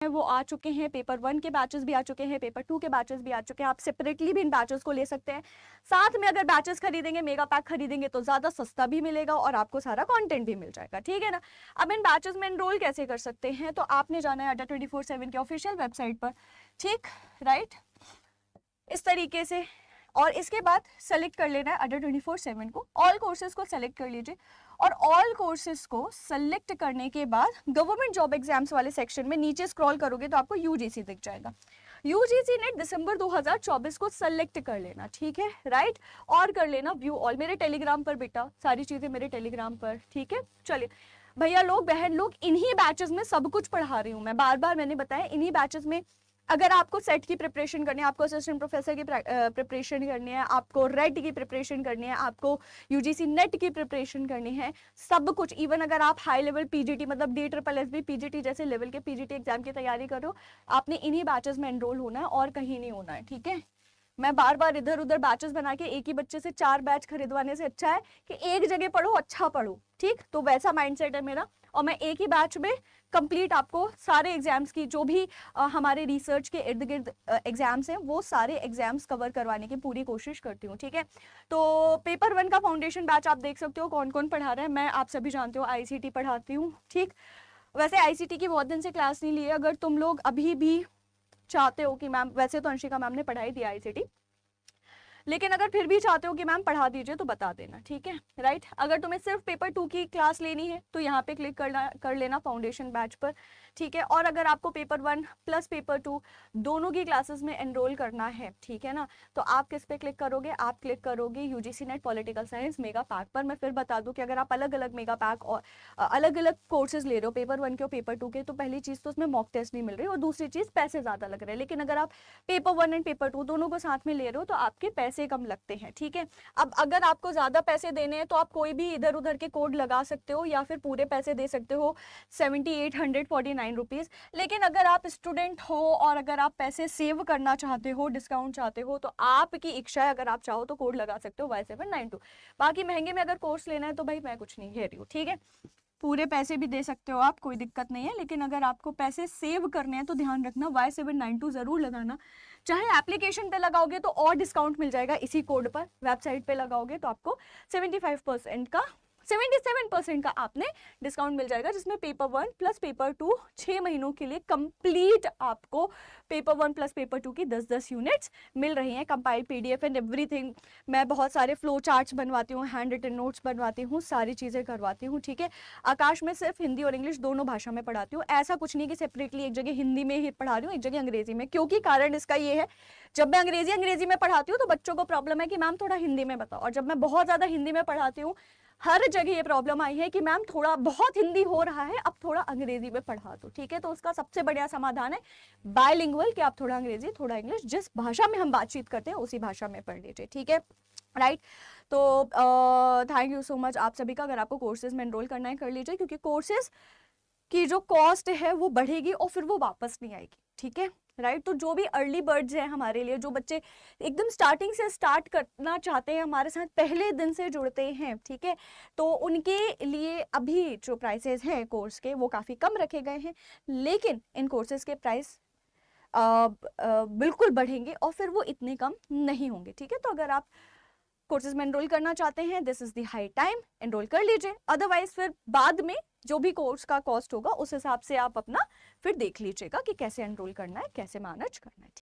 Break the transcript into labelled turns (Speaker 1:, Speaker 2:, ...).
Speaker 1: वो आ चुके हैं, पेपर 1 के बैचेस भी आ चुके हैं, पेपर 2 के बैचेस भी आ चुके हैं। आप सेपरेटली भी इन बैचेस को ले सकते हैं। साथ में अगर बैचेस खरीदेंगे, मेगा पैक खरीदेंगे तो ज़्यादा सस्ता भी मिलेगा और आपको सारा कॉन्टेंट भी मिल जाएगा, ठीक है ना। अब इन बैचेस में एनरोल कैसे कर सकते हैं, तो आपने जाना है अड्डा 24/7 के ऑफिशियल वेबसाइट पर, ठीक, राइट, इस तरीके से। और इसके बाद सेलेक्ट कर लेना है अड्डा 24/7 को, ऑल कोर्सेज को सेलेक्ट कर लीजिए। और ऑल कोर्सेज को सेलेक्ट करने के बाद गवर्नमेंट जॉब एग्जाम्स वाले सेक्शन में नीचे स्क्रॉल करोगे तो आपको यूजीसी दिख जाएगा। यूजीसी नेट दिसंबर 2024 को सेलेक्ट कर लेना, ठीक है, राइट। और कर लेना व्यू ऑल, मेरे टेलीग्राम पर बेटा, सारी चीजें मेरे टेलीग्राम पर, ठीक है। चलिए भैया लोग, बहन लोग, इन्हीं बैचेस में सब कुछ पढ़ा रही हूँ मैं, बार बार मैंने बताया, इन्हीं बैचेस में अगर आपको सेट की प्रिपरेशन करनी है, आपको असिस्टेंट प्रोफेसर की प्रिपरेशन करनी है, आपको रेट की प्रिपरेशन करनी है, आपको यूजीसी नेट की प्रिपरेशन करनी है, सब कुछ, इवन अगर आप हाई लेवल पीजीटी मतलब DSSB पीजीटी जैसे लेवल के पीजीटी एग्जाम की तैयारी कर रहे हो, आपने इन्हीं बैचेस में एनरोल होना है और कहीं नहीं होना है, ठीक है। मैं बार बार इधर उधर बैचेस बना के एक ही बच्चे से 4 बैच खरीदवाने से अच्छा है कि एक जगह पढ़ो, अच्छा पढ़ो, ठीक। तो वैसा माइंडसेट है मेरा, और मैं एक ही बैच में कंप्लीट आपको सारे एग्जाम्स की, जो भी हमारे रिसर्च के इर्द गिर्द एग्जाम्स हैं, वो सारे एग्जाम्स कवर करवाने की पूरी कोशिश करती हूँ, ठीक है। तो पेपर 1 का फाउंडेशन बैच आप देख सकते हो कौन कौन पढ़ा रहा है। मैं, आप सभी जानते हो, ICT पढ़ाती हूँ, ठीक। वैसे ICT की बहुत दिन से क्लास नहीं ली है। अगर तुम लोग अभी भी चाहते हो कि मैम, वैसे तो अंशिका मैम ने पढ़ाई थी ICT, लेकिन अगर फिर भी चाहते हो कि मैम पढ़ा दीजिए तो बता देना, ठीक है, राइट। अगर तुम्हें सिर्फ पेपर 2 की क्लास लेनी है तो यहाँ पे क्लिक कर लेना फाउंडेशन बैच पर, ठीक है। और अगर आपको पेपर 1 प्लस पेपर 2 दोनों की क्लासेस में एनरोल करना है, ठीक है ना, तो आप किस पे क्लिक करोगे, आप क्लिक करोगे UGC net political science mega pack पर। मैं फिर बता दूं कि अगर आप अलग अलग मेगा पैक और अलग अलग कोर्सेज ले रहे हो, पेपर 1 के और पेपर 2 के, तो पहली चीज तो उसमें मॉक टेस्ट नहीं मिल रही और दूसरी चीज पैसे ज्यादा लग रहे हैं। लेकिन अगर आप पेपर 1 एंड पेपर 2 दोनों को साथ में ले रहे हो तो आपके पैसे कम लगते हैं, ठीक है। अब अगर आपको ज्यादा पैसे देने हैं तो आप कोई भी इधर उधर के कोड लगा सकते हो या फिर पूरे पैसे दे सकते हो, 7849 रुपीज। लेकिन अगर आप स्टूडेंट हो और अगर आप पैसे सेव करना चाहते हो, डिस्काउंट चाहते हो, तो आपकी इच्छा है, अगर आप चाहो तो कोड लगा सकते हो Y792। बाकी महंगे में अगर कोर्स लेना है तो भाई मैं कुछ नहीं कह रही हूँ, ठीक है, पूरे पैसे भी दे सकते हो आप, कोई दिक्कत नहीं है। लेकिन अगर आपको पैसे सेव करने हैं तो ध्यान रखना Y792 जरूर लगाना। चाहे एप्लीकेशन पे लगाओगे तो और डिस्काउंट मिल जाएगा इसी कोड पर, वेबसाइट पे लगाओगे तो आपको 77% का आपने डिस्काउंट मिल जाएगा, जिसमें पेपर 1 प्लस पेपर 2 6 महीनों के लिए कंप्लीट आपको पेपर 1 प्लस पेपर 2 की 10-10 यूनिट्स मिल रही हैं, कंपाइल PDF एंड एवरीथिंग। मैं बहुत सारे फ्लो चार्ट्स बनवाती हूँ, हैंड रिटन नोट्स बनवाती हूँ, सारी चीज़ें करवाती हूँ, ठीक है। आकाश में सिर्फ हिंदी और इंग्लिश दोनों भाषा में पढ़ाती हूँ। ऐसा कुछ नहीं कि सेपरेटली एक जगह हिंदी में ही पढ़ा रही हूँ, एक जगह अंग्रेजी में, क्योंकि कारण इसका ये है, जब मैं अंग्रेजी में पढ़ाती हूँ तो बच्चों को प्रॉब्लम है कि मैम थोड़ा हिंदी में बताओ, और जब मैं बहुत ज़्यादा हिंदी में पढ़ाती हूँ, हर जगह ये प्रॉब्लम आई है कि मैम थोड़ा बहुत हिंदी हो रहा है, अब थोड़ा अंग्रेजी में पढ़ा दो, ठीक है। तो उसका सबसे बढ़िया समाधान है बायलिंगुअल, कि आप थोड़ा अंग्रेजी थोड़ा इंग्लिश, जिस भाषा में हम बातचीत करते हैं उसी भाषा में पढ़ लीजिए, ठीक है, राइट। तो थैंक यू सो मच आप सभी का। अगर आपको कोर्सेज में एनरोल करना है कर लीजिए, क्योंकि कोर्सेज की जो कॉस्ट है वो बढ़ेगी और फिर वो वापस नहीं आएगी, ठीक है, राइट। तो जो भी अर्ली बर्ड्स हैं हमारे लिए, जो बच्चे एकदम स्टार्टिंग से स्टार्ट करना चाहते हैं, हमारे साथ पहले दिन से जुड़ते हैं, ठीक है, तो उनके लिए अभी जो प्राइसेस हैं कोर्स के वो काफ़ी कम रखे गए हैं। लेकिन इन कोर्सेज के प्राइस बिल्कुल बढ़ेंगे और फिर वो इतने कम नहीं होंगे, ठीक है। तो अगर आप कोर्सेज में एनरोल करना चाहते हैं, this is the high time, enrol कर लीजिए। अदरवाइज फिर बाद में जो भी कोर्स का कॉस्ट होगा उस हिसाब से आप अपना फिर देख लीजिएगा कि कैसे एनरोल करना है, कैसे मैनेज करना है।